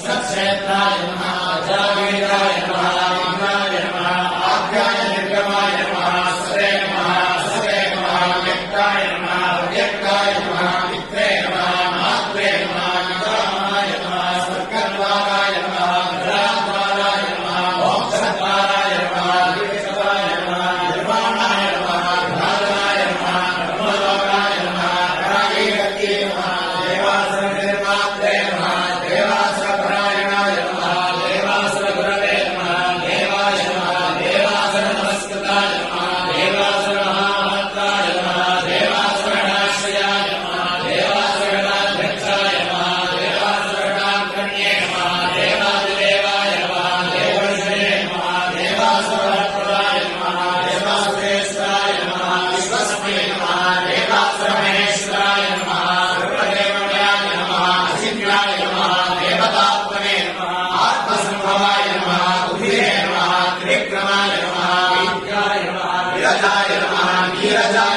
सत्क्षेत्राय नमः अजावीराय नमः विघ्नाय नमः आद्याय निर्गमाय नमः सरे नमः सरे नमः व्यक्ताय नमः व्यक्ताय नमः मित्रे नमः मात्रे नमः पितामहाय नमः स्वर्गद्वाराय नमः गृहाद्वाराय नमः मोक्षद्वाराय नमः दिव्यसभाय नमः निर्वाणाय नमः घातनाय नमः ब्रह्मलोकाय नमः राजीवत्ये नमः देवासुर निर्मात्रे नमः देवासुरपरायणाय नमः देवासुरगुरवे नमः देवाय नमः देवासुर नमस्कृताय नमः देवासुर महामन्त्राय नमः देवासुरणाश्रयाय नमः देवासुरणाध्यक्षाय नमः देवासुरणाग्रण्ये नमः देवादिदेवाय नमः देवऋषये नमः देवासुरभक्ताय नमः देवासुरेश्वराय नमः विश्वस्मै नमः देवासुरमहेश्वराय नमः सर्वदेवमयाय नमः अचिन्याय नमः देवतात्मने नमः आत्मसंभवाय नमः उभिरे नमः त्रिविक्रमाय नमः विद्याय नमः विरजाय नमः नीरजाय